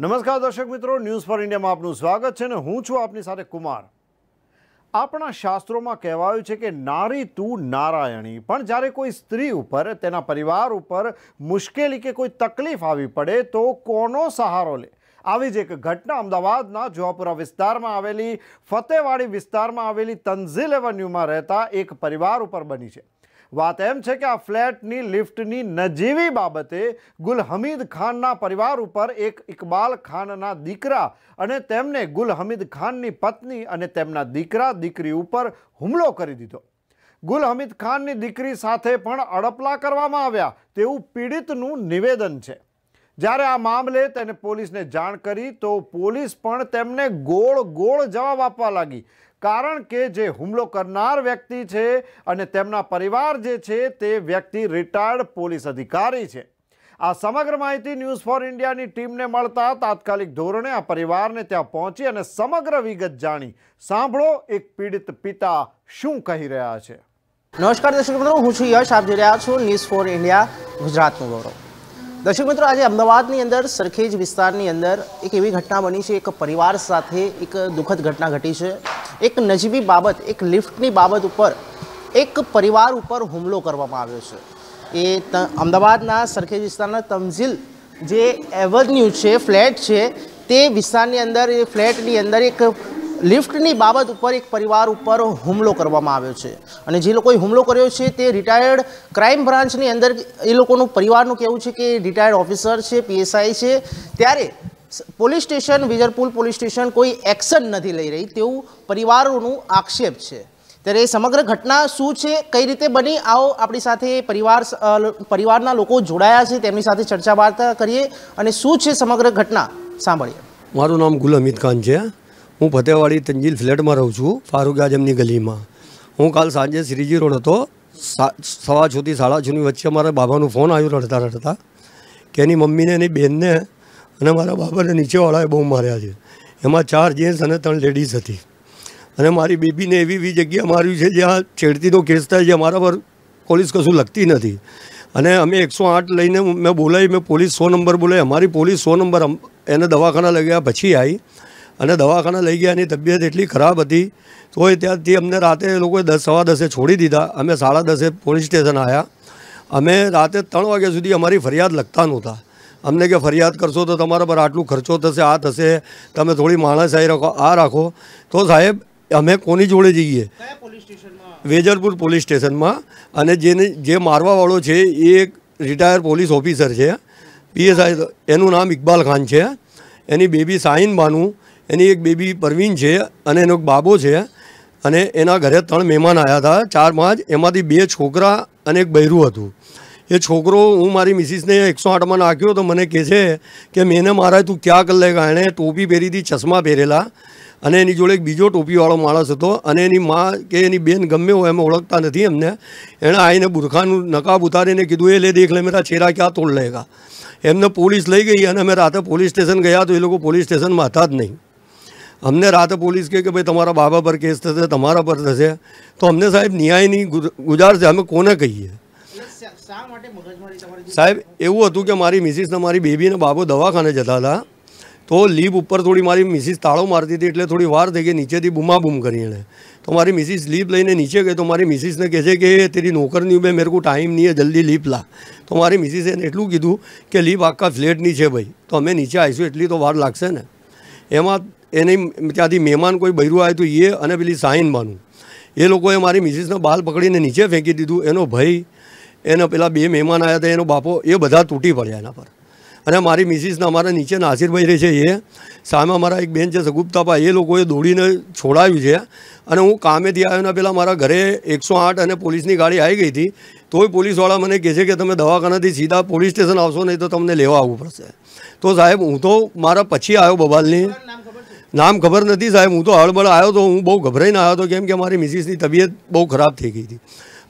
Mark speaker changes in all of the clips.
Speaker 1: નમસ્કાર દર્શક મિત્રો, ન્યૂઝ ફોર ઇન્ડિયામાં આપનું સ્વાગત છે ને હું છું આપની સાથે કુમાર। આપણા શાસ્ત્રોમાં કહેવાયું છે કે નારી તું નારાયણી, પણ જ્યારે કોઈ સ્ત્રી ઉપર તેના પરિવાર ઉપર મુશ્કેલી કે કોઈ તકલીફ આવી પડે તો કોનો સહારો લે? આવી જ એક ઘટના અમદાવાદના જોહાપુરા વિસ્તારમાં આવેલી ફતેવાડી વિસ્તારમાં આવેલી તંઝીલ એવન્યુમાં રહેતા એક પરિવાર ઉપર બની છે। વાત એમ છે કે આ ફ્લેટની લિફ્ટની નજીવી બાબતે ગુલ હમીદ ખાનના પરિવાર ઉપર એક ઇકબાલ ખાનના દીકરા અને તેમને ગુલ હમીદ ખાનની પત્ની અને તેમના દીકરા દીકરી ઉપર હુમલો કરી દીધો। ગુલ હમીદ ખાનની દીકરી સાથે પણ અડપલા કરવામાં આવ્યા તેવું પીડિતનું નિવેદન છે। જ્યારે આ મામલે તેને પોલીસને જાણ કરી તો પોલીસ પણ તેમને ગોળ જવાબ આપવા લાગી, કારણ કે જે હુમલો કરનાર વ્યક્તિ છે અને તેમના પરિવાર જે છે તે વ્યક્તિ રિટાયર્ડ પોલીસ અધિકારી છે। આ સમગ્ર માહિતી ન્યૂઝ ફોર ઇન્ડિયાની ટીમને મળતા તાત્કાલિક ધોરણે આ પરિવારને ત્યાં પહોંચી અને સમગ્ર વિગત જાણી। સાંભળો એક પીડિત પિતા શું કહી રહ્યા છે।
Speaker 2: નમસ્કાર દર્શક મિત્રો, હું છું યશ, આપ જોઈ રહ્યા છો ન્યૂઝ ફોર ઇન્ડિયા ગુજરાતનું ગૌરવ। દર્શક મિત્રો, આજે અમદાવાદની અંદર સરખેજ વિસ્તારની અંદર એક એવી ઘટના બની છે, એક પરિવાર સાથે એક દુઃખદ ઘટના ઘટી છે। એક નજીવી બાબત, એક લિફ્ટની બાબત ઉપર એક પરિવાર ઉપર હુમલો કરવામાં આવ્યો છે। એ અમદાવાદના સરખેજ વિસ્તારના તંઝીલ જે એવન્યુ છે, ફ્લેટ છે, તે વિસ્તારની અંદર એ ફ્લેટની અંદર એક લિફ્ટની બાબત ઉપર એક પરિવાર ઉપર હુમલો કરવામાં આવ્યો છે અને જે લોકોએ હુમલો કર્યો છે તે રિટાયર્ડ ક્રાઇમ બ્રાન્ચની અંદર એ લોકોનું પરિવારનું કહેવું છે કે રિટાયર્ડ ઓફિસર છે, PSI છે। ત્યારે પોલીસ સ્ટેશન, વિજરપુર પોલીસ સ્ટેશન કોઈ એક્શન નથી લઈ રહી તેવું પરિવારોનું આક્ષેપ છે। ત્યારે એ સમગ્ર ઘટના શું છે, કઈ રીતે બની, આવો આપણી સાથે પરિવારના લોકો જોડાયા છે, તેમની સાથે ચર્ચા વાર્તા કરીએ અને શું છે સમગ્ર ઘટના સાંભળીએ।
Speaker 3: મારું નામ ગુલ હમીદ ખાન છે। હું ફતેવાડી તંજીલ ફ્લેટમાં રહું છું, ફારૂક આઝમની ગલીમાં। હું કાલ સાંજે શ્રીજી રોડ હતો, 6:15 થી 6:30 વચ્ચે મારા બાબાનો ફોન આવ્યો રડતા કે એની મમ્મીને, એની બહેનને અને મારા બાબાને નીચેવાળાએ બહુ માર્યા છે। એમાં 4 જેન્ટ્સ અને 3 લેડીઝ હતી અને મારી બેબીને એવી જગ્યા માર્યું છે જ્યાં છેડતીનો કેસ થાય છે। મારા પર પોલીસ કશું લગતી નથી અને અમે 108 લઈને મેં બોલાવી, મેં પોલીસ 100 નંબર બોલાવી। અમારી પોલીસ 100 નંબર એને દવાખાના લઈ ગયા પછી આવી અને દવાખાના લઈ ગયા। એની તબિયત એટલી ખરાબ હતી તોય ત્યાંથી અમને રાતે એ લોકોએ 10-10 છોડી દીધા। અમે 10:30 પોલીસ સ્ટેશન આવ્યા। અમે રાતે 3 વાગ્યા સુધી અમારી ફરિયાદ લખતા નહોતા। અમને કે ફરિયાદ કરશો તો તમારા પર આટલું ખર્ચો થશે, આ થશે, તમે થોડી માણસાઈ રાખો, આ રાખો। તો સાહેબ અમે કોની જોડે જઈએ? વેજરપુર પોલીસ સ્ટેશનમાં। અને જે મારવાવાળો છે એ એક રિટાયર પોલીસ ઓફિસર છે, PSI, એનું નામ ઇકબાલ ખાન છે। એની બેબી શાહીન બાનુ, એની એક બેબી પરવીન છે અને એનો એક બાબો છે અને એના ઘરે 3 મહેમાન આવ્યા હતા, 4-5, એમાંથી 2 છોકરા અને એક બૈરું હતું। એ છોકરો હું મારી મિસિસને 108માં નાખ્યો તો મને કહે છે કે મેને મારા, તું ક્યાં કરી લેગા? એણે ટોપી પહેરી હતી, ચશ્મા પહેરેલા અને એની જોડે એક બીજો ટોપીવાળો માણસ હતો અને એની મા કે એની બેન ગમે હોય અમે ઓળખતા નથી એમને, એણે આવીને બુરખાનું નકાબ ઉતારીને કીધું એ લે દેખ લે મેરા ચહેરા ક્યાં તોડ લેગા। એમને પોલીસ લઈ ગઈ અને અમે રાતે પોલીસ સ્ટેશન ગયા તો એ લોકો પોલીસ સ્ટેશનમાં હતા જ નહીં। અમને રાતે પોલીસ કહે કે ભાઈ તમારા બાબા પર કેસ થશે, તમારા પર થશે। તો અમને સાહેબ ન્યાયની ગુજાર છે, અમે કોને કહીએ? સાહેબ એવું હતું કે મારી મિસિસને મારી બેબીને બાબો દવાખાને જતા હતા તો લીપ ઉપર થોડી મારી મિસિસ તાળો મારતી હતી એટલે થોડી વાર થઈ ગઈ, નીચેથી બૂમાબૂમ કરી એણે। તો મારી મિસિસ લીપ લઈને નીચે ગઈ તો મારી મિસિસને કહે છે કે તેરી નોકરની મેં મેરે કો ટાઈમ નહીં હે, જલ્દી લીપ લા। તો મારી મિસિસે એને એટલું કીધું કે લીપ આખા ફ્લેટની છે ભાઈ, તો અમે નીચે આવીશું એટલી તો વાર લાગશે ને। એમાં એની ત્યાંથી મહેમાન કોઈ બૈરું આવ્યું તો એ અને પેલી શાહીન બાનુ, એ લોકોએ મારી મિસિસને બાલ પકડીને નીચે ફેંકી દીધું। એનો ભાઈ, એના પેલા 2 મહેમાન આવ્યા હતા, એનો બાપો, એ બધા તૂટી પડ્યા એના પર। અને મારી મિસિસને અમારા નીચે નાસિરભાઈ રહે છે, એ સામે અમારા એક બેન છે સગુપ્તાપા, એ લોકોએ દોડીને છોડાવ્યું છે। અને હું કામેથી આવ્યો ને પહેલાં મારા ઘરે 108 અને પોલીસની ગાડી આવી ગઈ હતી તોય પોલીસવાળા મને કહે છે કે તમે દવાખાનાથી સીધા પોલીસ સ્ટેશન આવશો નહીં તો તમને લેવા આવવું પડશે। તો સાહેબ હું તો મારા પછી આવ્યો બબાલની, નામ ખબર નથી સાહેબ, હું તો હળબળ આવ્યો તો હું બહુ ગભરાઈને આવ્યો હતો કેમ કે મારી મિસિસની તબિયત બહુ ખરાબ થઈ ગઈ હતી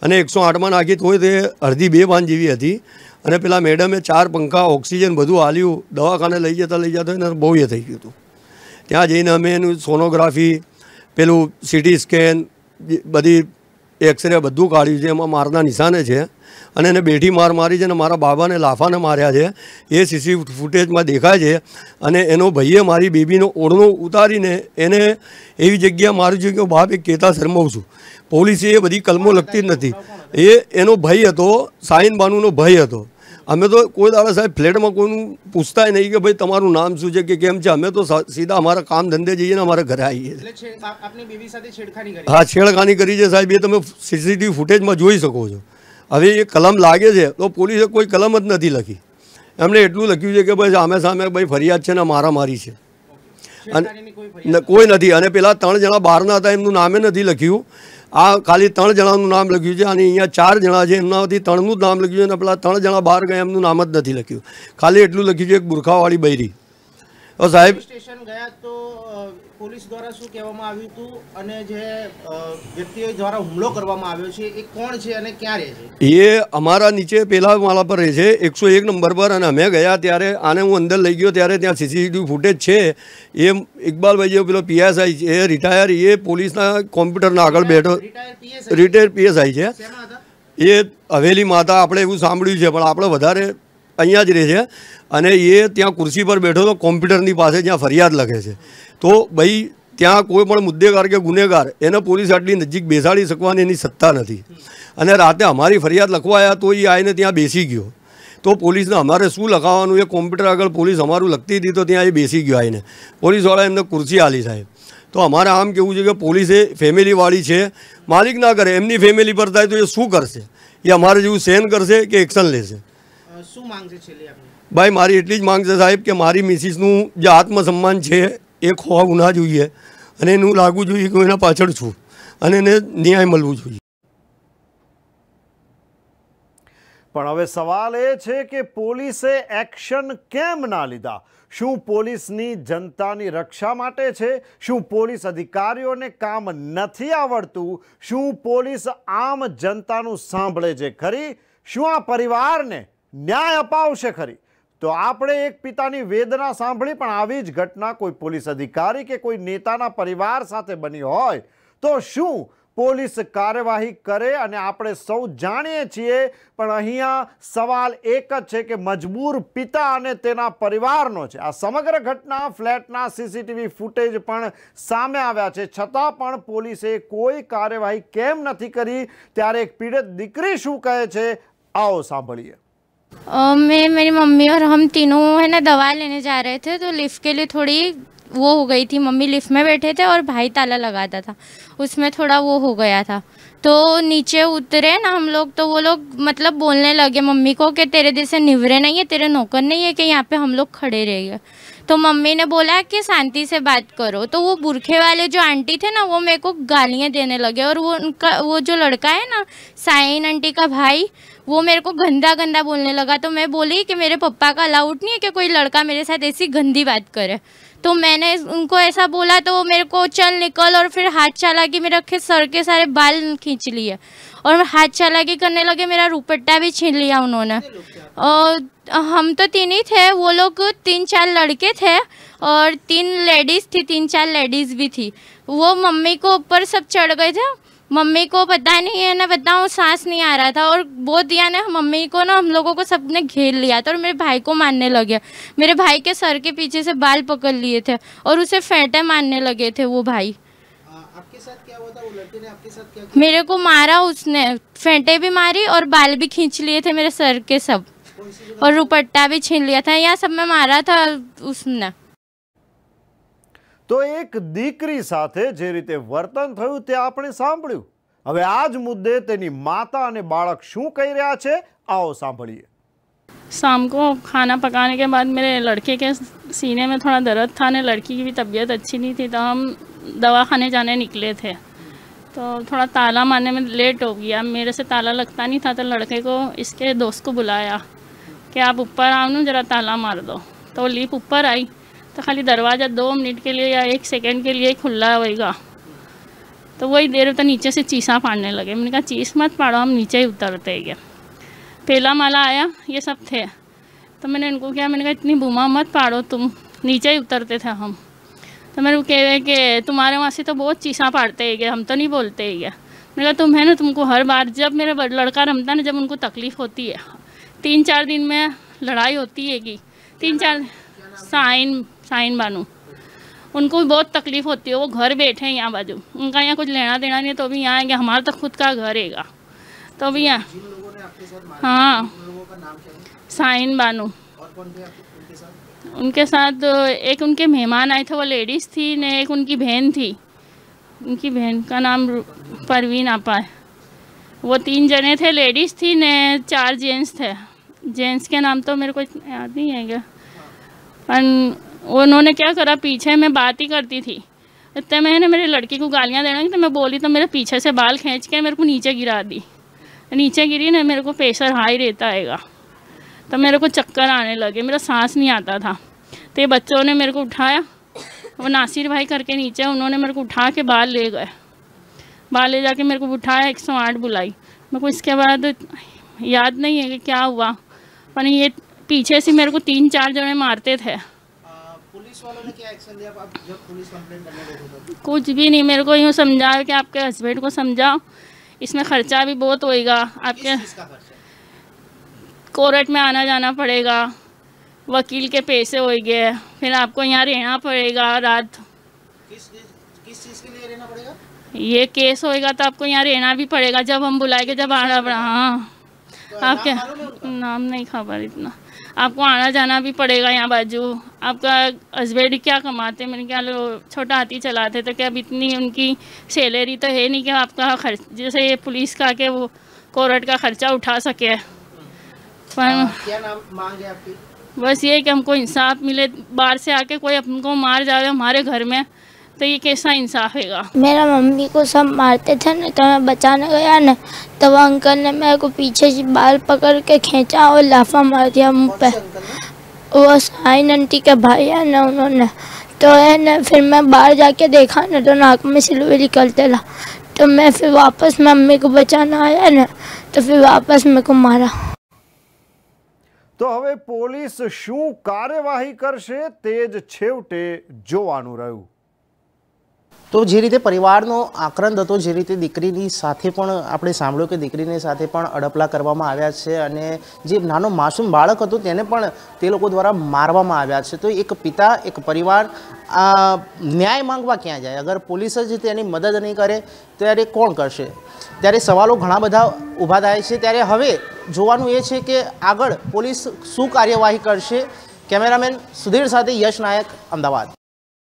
Speaker 3: અને 108માં નાખી તોય તે અડધી 2 બાંધ જેવી હતી અને પેલા મેડમે 4 પંખા, ઓક્સિજન બધું હાલ્યું, દવાખાને લઈ જતા એને બહુ એ થઈ ગયું હતું। ત્યાં જઈને અમે એનું સોનોગ્રાફી, પેલું CT સ્કેન, બધી એક્સરે બધું કાઢ્યું છે, એમાં મારના નિશાને છે અને એને બેઠી માર મારી છે અને મારા બાબાને લાફાને માર્યા છે એ સીસી ફૂટેજમાં દેખાય છે. અને એનો ભાઈએ મારી બેબીનો ઓઢણો ઉતારીને એને એવી જગ્યા માર્યું છે કે બાપ એક કહેતા શરમાવું છું. પોલીસે એ બધી કલમો લગતી જ નથી. એનો ભાઈ હતો, સાઈન બાનુનો ભાઈ હતો. અમે તો કોઈ દાડા સાહેબ ફ્લેટમાં કોઈનું પૂછતા નહીં કે ભાઈ તમારું નામ શું છે કે કેમ છે. અમે તો સીધા અમારા કામ ધંધે જઈએ ને અમારા ઘરે આવીએ. હા, છેડખાની કરી છે સાહેબ, એ તમે સીસીટીવી ફૂટેજમાં જોઈ શકો છો. હવે એ કલમ લાગે છે તો પોલીસે કોઈ કલમ જ નથી લખી. એમણે એટલું લખ્યું છે કે ભાઈ સામે સામે ભાઈ ફરિયાદ છે ને મારામારી છે અને કોઈ નથી. અને પેલા 3 જણા બહારના હતા એમનું નામે નથી લખ્યું. આ ખાલી 3 જણાનું નામ લખ્યું છે અને અહીંયા 4 જણા છે એમનાથી 3નું જ નામ લખ્યું છે અને પેલા 3 જણા બહાર ગયા એમનું નામ જ નથી લખ્યું. ખાલી એટલું લખ્યું છે એક બુરખાવાળી બૈરી. તો સાહેબ
Speaker 2: સ્ટેશન ગયા તો પોલીસ દ્વારા શું કહેવામાં આવ્યું હતું અને જે વ્યક્તિઓ દ્વારા હુમલો કરવામાં આવ્યો છે એ કોણ છે અને ક્યાં રહે છે?
Speaker 3: એ અમારા નીચે પેલા માળા પર રહે છે 101 નંબર પર. અને અમે ગયા ત્યારે આને હું અંદર લઈ ગયો ત્યારે ત્યાં સીસીટીવી ફૂટેજ છે. એ ઇકબાલભાઈ જે પેલો પીએસઆઈ છે એ રિટાયર, એ પોલીસના કોમ્પ્યુટરના આગળ બેઠો રિટાયર પીએસઆઈ છે. એ હવેલીમાં હતા આપણે એવું સાંભળ્યું છે પણ આપણે વધારે અહીંયા જ રહે છે. અને એ ત્યાં ખુરશી પર બેઠો તો કોમ્પ્યુટરની પાસે જ્યાં ફરિયાદ લખે છે. તો ભાઈ ત્યાં કોઈ પણ મુદ્દેગાર કે ગુનેગાર એને પોલીસ આટલી નજીક બેસાડી શકવાની એની સત્તા નથી. અને રાતે અમારી ફરિયાદ લખવા આવ્યા તો એ આવીને ત્યાં બેસી ગયો. તો પોલીસને અમારે શું લખાવવાનું એ કોમ્પ્યુટર આગળ પોલીસ અમારું લખતી હતી તો ત્યાં એ બેસી ગયો આવીને. પોલીસવાળા એમને ખુરશી આલી સાહેબ. તો અમારે આમ કેવું છે કે પોલીસે ફેમિલીવાળી છે, માલિક ના કરે એમની ફેમિલી પર થાય તો એ શું કરશે? એ અમારે જેવું સહન કરશે કે એક્શન લેશે?
Speaker 2: શું માંગ છે છેલ્લે આપની?
Speaker 3: ભાઈ મારી એટલી જ માંગ છે સાહેબ કે મારી મિસિસનું જે આત્મસન્માન છે એ ખોવાવું ના જોઈએ અને એનું લાગવું જોઈએ કે એના પાછળ છું અને એને ન્યાય મળવું જોઈએ.
Speaker 1: પણ હવે સવાલ એ છે કે પોલીસે એક્શન કેમ ના લીધા? શું પોલીસની જનતાની રક્ષા માટે છે? શું પોલીસ અધિકારીઓને કામ નથી આવડતું? શું પોલીસ આમ જનતાનું સાંભળે છે ખરી? શું આ પરિવારને ન્યાય અપાવશે ખરી? તો આપણે એક પિતાની વેદના સાંભળી પણ આવી જ ઘટના કોઈ પોલીસ અધિકારી કે કોઈ નેતાના પરિવાર સાથે બની હોય તો શું પોલીસ કાર્યવાહી કરે? અને આપણે સૌ જાણીએ છીએ પણ અહીંયા સવાલ એક જ છે કે મજબૂર પિતા અને તેના પરિવારનો છે. આ સમગ્ર ઘટના ફ્લેટના સીસીટીવી ફૂટેજ પણ સામે આવ્યા છે છતાં પણ પોલીસે કોઈ કાર્યવાહી કેમ નથી કરી? ત્યારે એક પીડિત દીકરી શું કહે છે आओ सांभलिए।
Speaker 4: मैं मेरी मम्मी और हम तीनों है ना दवा लेने जा रहे थे तो लिफ्ट के लिए थोड़ी वो हो गई थी। मम्मी लिफ्ट में बैठे थे और भाई ताला लगाता था, उसमें थोड़ा वो हो गया था। तो नीचे उतरे ना हम लोग तो वो लोग मतलब बोलने लगे मम्मी को कि तेरे जैसे निवरे नहीं है, तेरे नौकर नहीं है कि यहाँ पे हम लोग खड़े रहिए। तो मम्मी ने बोला कि शांति से बात करो। तो वो बुरखे वाले जो आंटी थे ना वो मेरे को गालियाँ देने लगे और वो उनका वो जो लड़का है ना साइन आंटी का भाई वो मेरे को गंदा गंदा बोलने लगा। तो मैं बोली कि मेरे पप्पा का अलाउड नहीं है कि कोई लड़का मेरे साथ ऐसी गंदी बात करे। तो मैंने उनको ऐसा बोला तो वो मेरे को चल निकल और फिर हाथ चालाकी में रखे सर के सारे बाल खींच लिए और हाथ चालाकी करने लगे, मेरा रुपट्टा भी छीन लिया उन्होंने। और हम तो तीन ही थे, वो लोग 3-4 लड़के थे और 3 लेडीज़ थी, 3-4 लेडीज़ भी थी। वो मम्मी को ऊपर सब चढ़ गए थे। मम्मी को पता नहीं है ना बताऊँ सांस नहीं आ रहा था और बहुत दिया ने मम्मी को ना हम लोगों को सबने घेर लिया था और मेरे भाई को मारने लगे। मेरे भाई के सर के पीछे से बाल पकड़ लिए थे और उसे फेंटे मारने लगे थे वो भाई।
Speaker 2: आपके साथ क्या हुआ था? वो लड़के ने आपके साथ क्या किया?
Speaker 4: मेरे को मारा उसने, फेंटे भी मारी और बाल भी खींच लिए थे मेरे सर के सब और रुपट्टा भी छीन लिया था, यहाँ सब में मारा था उसने।
Speaker 1: તો એક દીકરી સાથે જે રીતે વર્તન થયું તે આપણે સાંભળ્યું। હવે આ જ મુદ્દે તેની માતા અને બાળક શું કહી રહ્યા છે आओ સાંભળીએ।
Speaker 5: शाम को खाना पकाने के बाद मेरे लड़के के सीने में थोड़ा दर्द था ने लड़की की भी तबीयत अच्छी नहीं थी तो हम दवा खाने जाने निकले थे। तो थोड़ा ताला मारने में लेट हो गया, मेरे से ताला लगता नहीं था तो लड़के को इसके दोस्त को बुलाया कि आप ऊपर आओ ना ज़रा ताला मार दो। तो वो लीप ऊपर आई तो खाली दरवाज़ा 2 मिनट के लिए या 1 सेकंड के लिए खुला होएगा। तो वही देर तो नीचे से चीसा फाड़ने लगे। मैंने कहा चीस मत फाड़ो, हम नीचे ही उतरते गए। पहला माला आया, ये सब थे तो मैंने इनको किया, मैंने कहा इतनी बूमा मत फाड़ो, तुम नीचे ही उतरते थे हम। तो मेरे को कह रहे कि तुम्हारे वहाँ से तो बहुत चीसा फाड़ते हैं, हम तो नहीं बोलते हैं। मैंने कहा तुम है ना, तुमको हर बार जब मेरा लड़का रमता है ना, जब उनको तकलीफ़ होती है, 3-4 दिन में लड़ाई होती है कि 3-4 साइन बानू, उनको भी बहुत तकलीफ़ होती है। वो घर बैठे हैं यहाँ बाजू, उनका यहाँ कुछ लेना देना नहीं है, तो भी यहाँ आएंगे। हमारा तो खुद का घर हैगा, तो भी यहाँ। हाँ, साइन बानू। उनके साथ एक उनके मेहमान आए थे, वो लेडीज़ थी ने, एक उनकी बहन थी, उनकी बहन का नाम परवीन आपा है। वो 3 जने थे, लेडीज़ थी ने 4 जेंट्स थे। जेंट्स के नाम तो मेरे को याद नहीं है क्या, पर उन्होंने क्या करा, पीछे मैं बात ही करती थी, इतने मैंने मेरी लड़की को गालियाँ देना की, तो मैं बोली तो मेरे पीछे से बाल खींच के मेरे को नीचे गिरा दी। नीचे गिरी ना, मेरे को प्रेशर हाई रहता हैगा, तो मेरे को चक्कर आने लगे, मेरा सांस नहीं आता था। तो ये बच्चों ने मेरे को उठाया, वो नासिर भाई करके नीचे, उन्होंने मेरे को उठा के बाहर ले गए। बाहर ले जाके मेरे को उठाया, 108 बुलाई। मेरे को इसके बाद याद नहीं है कि क्या हुआ, पर ये पीछे से मेरे को 3-4 जने मारते थे।
Speaker 2: पुलिस वालों ने क्या एक्शन लिया जब पुलिस कंप्लेंट करने गए थे?
Speaker 5: कुछ भी नहीं, मेरे को यूँ समझाया कि आपके हस्बैंड को समझाओ, इसमें खर्चा भी बहुत होएगा, आपके कोर्ट में आना जाना पड़ेगा, वकील के पैसे होएंगे, फिर आपको यहाँ रहना पड़ेगा रात।
Speaker 2: किस चीज़ के लिए रहना पड़ेगा?
Speaker 5: ये केस होएगा तो आपको यहाँ रहना भी पड़ेगा, जब हम बुलाएंगे, जब आना पड़ा। हाँ, आपके नाम नहीं खबर इतना, आपको आना जाना भी पड़ेगा यहाँ बाजू। आपका हस्बैंड क्या कमाते, मैंने क्या लो छोटा हाथी चलाते, तो क्या अब इतनी उनकी सैलरी तो है नहीं कि आपका खर्च, जैसे ये पुलिस का के वो कोर्ट का खर्चा उठा सके। पर
Speaker 2: क्या नाम मांग है आपकी?
Speaker 5: बस ये कि हमको इंसाफ मिले, बाहर से आके कोई हमको मार जाए हमारे घर में, तो ये कैसा इंसाफ हैगा।
Speaker 6: मेरा मम्मी को सब मारते थे ना, तो मैं बचाने गया ना, तो वो अंकल ने मेरे को पीछे से बाल पकड़ के खींचा और लाफा मार दिया मुँह पे। वो साइन आंटी के भाई है ना, उन्होंने तो है ना, फिर मैं बाहर जाके देखा ना, तो नाक में सिलवे निकलते ला, तो मैं फिर वापस मम्मी को बचाना आया ना, तो फिर वापस मेरे को मारा।
Speaker 1: તો હવે પોલીસ શું કાર્યવાહી કરશે તે જ છેવટે જોવાનું રહ્યું।
Speaker 2: તો જે રીતે પરિવારનો આક્રંદ હતો, જે રીતે દીકરીની સાથે પણ આપણે સાંભળ્યું કે દીકરીની સાથે પણ અડપલા કરવામાં આવ્યા છે, અને જે નાનો માસૂમ બાળક હતો તેને પણ તે લોકો દ્વારા મારવામાં આવ્યા છે। તો એક પિતા, એક પરિવાર ન્યાય માંગવા ક્યાં જાય? અગર પોલીસ જ તેની મદદ નહીં કરે ત્યારે કોણ કરશે? ત્યારે સવાલો ઘણા બધા ઊભા થાય છે। ત્યારે હવે જોવાનું એ છે કે આગળ પોલીસ શું કાર્યવાહી કરશે। કેમેરામેન સુધીર સાથે યશ નાયક, અમદાવાદ।